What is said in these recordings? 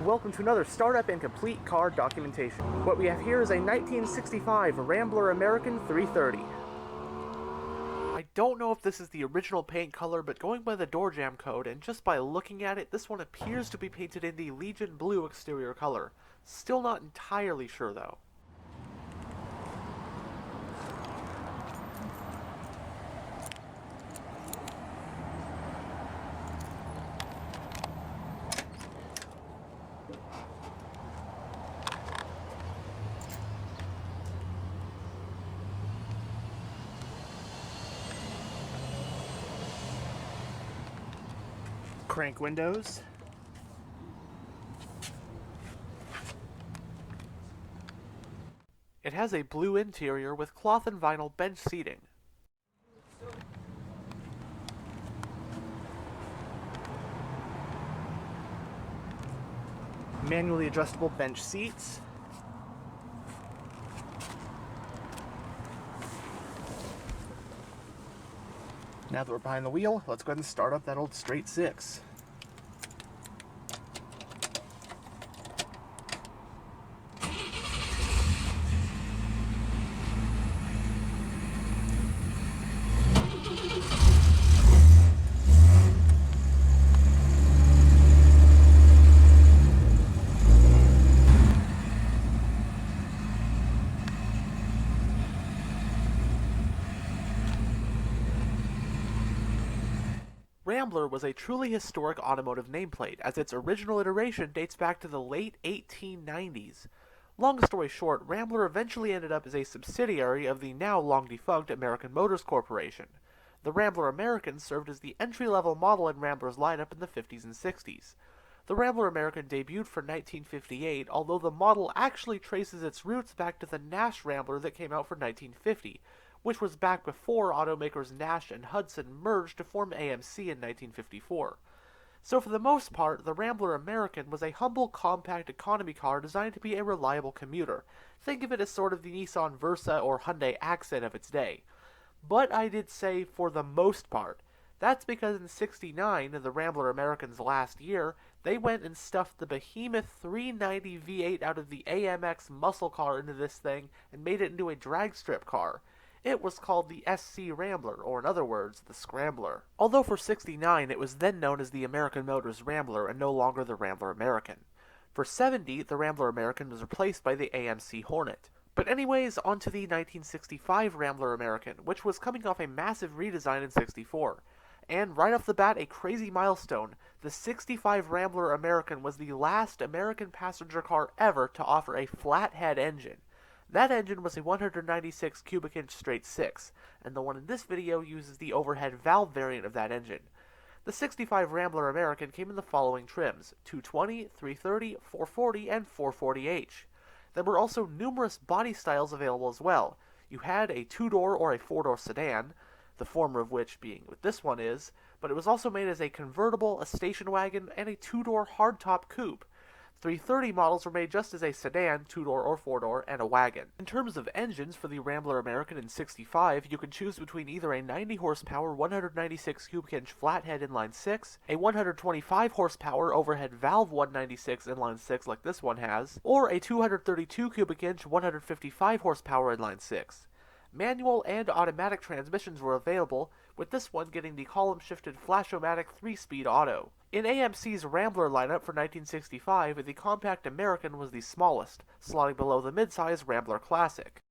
welcome to another startup and complete car documentation. What we have here is a 1965 Rambler American 330. I don't know if this is the original paint color, but going by the door jamb code and just by looking at it, this one appears to be painted in the Legion Blue exterior color. Still not entirely sure though. Crank windows. It has a blue interior with cloth and vinyl bench seating. Manually adjustable bench seats. Now that we're behind the wheel, let's go ahead and start up that old straight six. Rambler was a truly historic automotive nameplate, as its original iteration dates back to the late 1890s. Long story short, Rambler eventually ended up as a subsidiary of the now long-defunct American Motors Corporation. The Rambler American served as the entry-level model in Rambler's lineup in the 50s and 60s. The Rambler American debuted for 1958, although the model actually traces its roots back to the Nash Rambler that came out for 1950, which was back before automakers Nash and Hudson merged to form AMC in 1954. So for the most part, the Rambler American was a humble, compact economy car designed to be a reliable commuter. Think of it as sort of the Nissan Versa or Hyundai Accent of its day. But I did say for the most part. That's because in '69, the Rambler American's last year, they went and stuffed the behemoth 390 V8 out of the AMX muscle car into this thing and made it into a drag strip car. It was called the SC Rambler, or in other words, the Scrambler. Although for '69 it was then known as the American Motors Rambler and no longer the Rambler American. For '70, the Rambler American was replaced by the AMC Hornet. But anyways, on to the 1965 Rambler American, which was coming off a massive redesign in '64. And right off the bat, a crazy milestone. The '65 Rambler American was the last American passenger car ever to offer a flathead engine. That engine was a 196 cubic inch straight six, and the one in this video uses the overhead valve variant of that engine. The '65 Rambler American came in the following trims: 220, 330, 440, and 440h. There were also numerous body styles available as well. You had a two-door or a four-door sedan, the former of which being what this one is, but it was also made as a convertible, a station wagon, and a two-door hardtop coupe. 330 models were made just as a sedan, two-door or four-door, and a wagon. In terms of engines for the Rambler American in '65, you could choose between either a 90 horsepower, 196 cubic inch flathead inline 6, a 125 horsepower overhead valve 196 inline 6 like this one has, or a 232 cubic inch, 155 horsepower inline 6. Manual and automatic transmissions were available, with this one getting the column-shifted Flash-O-Matic 3-speed auto. In AMC's Rambler lineup for 1965, the compact American was the smallest, slotting below the midsize Rambler Classic.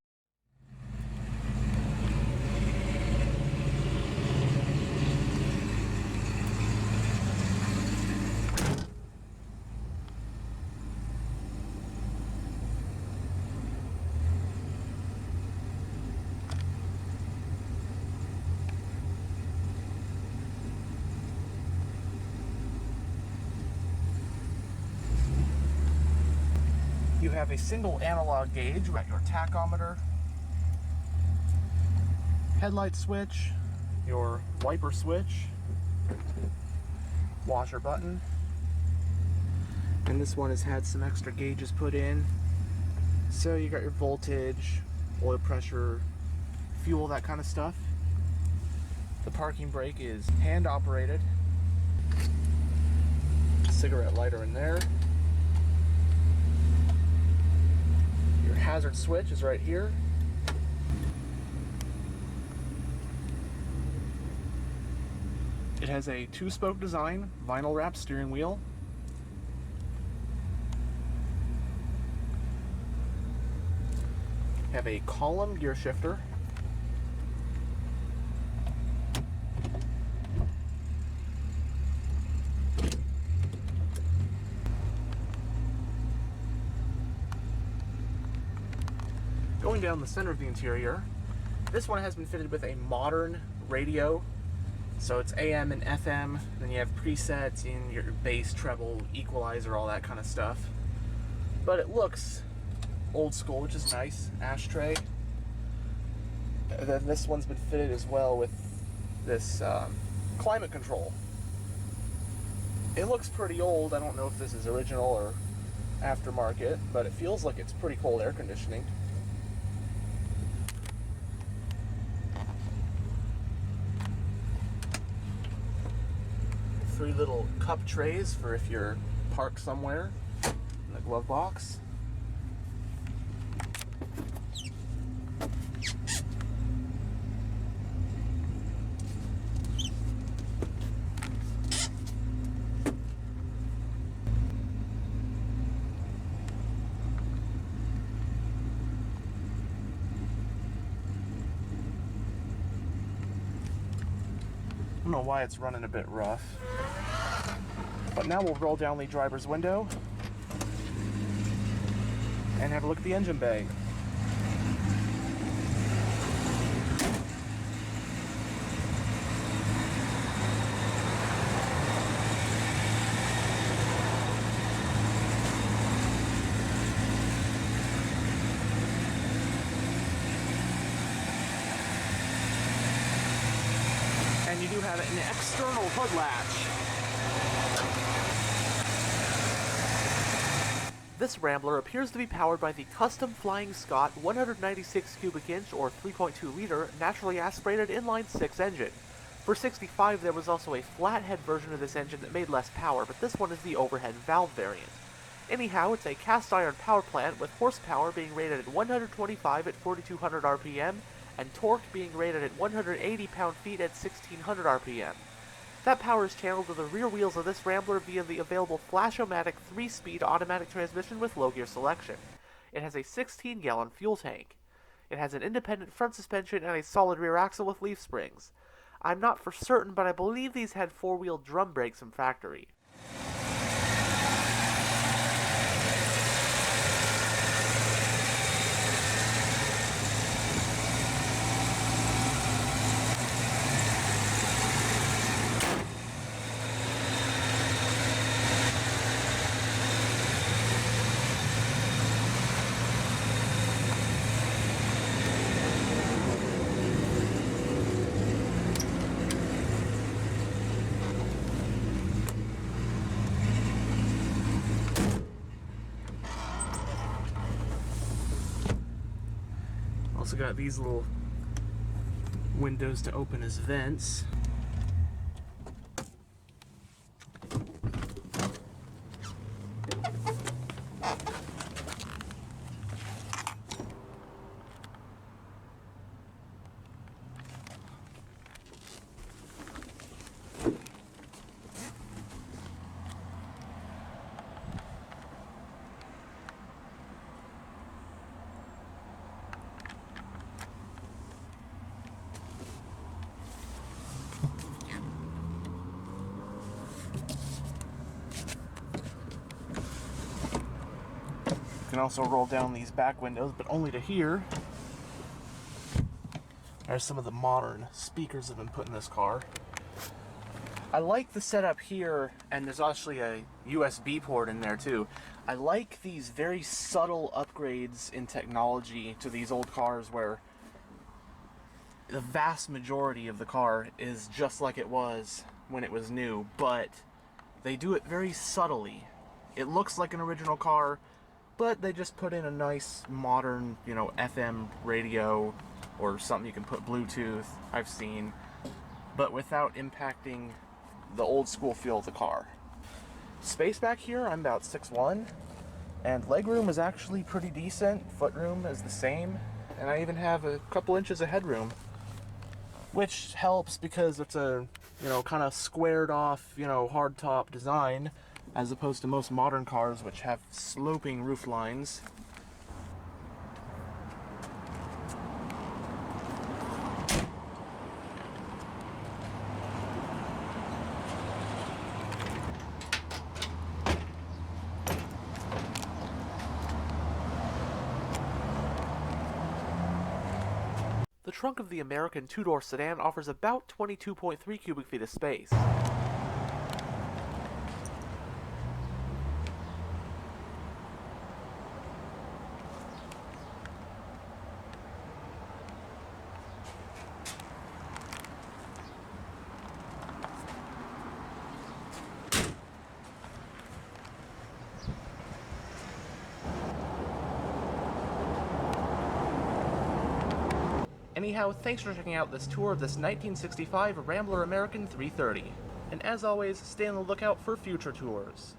You have a single analog gauge, got your tachometer, headlight switch, your wiper switch, washer button, and this one has had some extra gauges put in. So you got your voltage, oil pressure, fuel, that kind of stuff. The parking brake is hand operated. Cigarette lighter in there. hazard switch is right here. It has a 2-spoke design, vinyl wrap steering wheel. Have a column gear shifter. Going down the center of the interior, this one has been fitted with a modern radio. So it's AM and FM, then you have presets in your bass, treble, equalizer, all that kind of stuff. But it looks old school, which is nice. Ashtray. And then this one's been fitted as well with this climate control. It looks pretty old. I don't know if this is original or aftermarket, but it feels like it's pretty cold air conditioning. 3 little cup trays for if you're parked somewhere in the glove box. I don't know why it's running a bit rough. But now we'll roll down the driver's window and have a look at the engine bay. And you do have an external hood latch. This Rambler appears to be powered by the custom Flying Scott 196 cubic inch or 3.2 liter naturally aspirated inline-6 engine. For 65 there was also a flathead version of this engine that made less power, but this one is the overhead valve variant. Anyhow, it's a cast iron power plant with horsepower being rated at 125 at 4200 RPM and torque being rated at 180 pound-feet at 1600 RPM. That power is channeled to the rear wheels of this Rambler via the available Flash-O-Matic 3-speed automatic transmission with low gear selection. It has a 16-gallon fuel tank. It has an independent front suspension and a solid rear axle with leaf springs. I'm not for certain, but I believe these had 4-wheel drum brakes from factory. Also got these little windows to open as vents. You can also roll down these back windows, but only to here. There's some of the modern speakers that have been put in this car. I like the setup here, and there's actually a USB port in there too. I like these very subtle upgrades in technology to these old cars where the vast majority of the car is just like it was when it was new, but they do it very subtly. It looks like an original car, but they just put in a nice modern, FM radio or something you can put Bluetooth, I've seen, but without impacting the old school feel of the car. Space back here, I'm about 6'1", And legroom is actually pretty decent. Footroom is the same. And I even have a couple inches of headroom, which helps because it's a, kind of squared off, hardtop design, as opposed to most modern cars which have sloping roof lines. The trunk of the American two-door sedan offers about 22.3 cubic feet of space. Anyhow, thanks for checking out this tour of this 1965 Rambler American 330. And as always, stay on the lookout for future tours.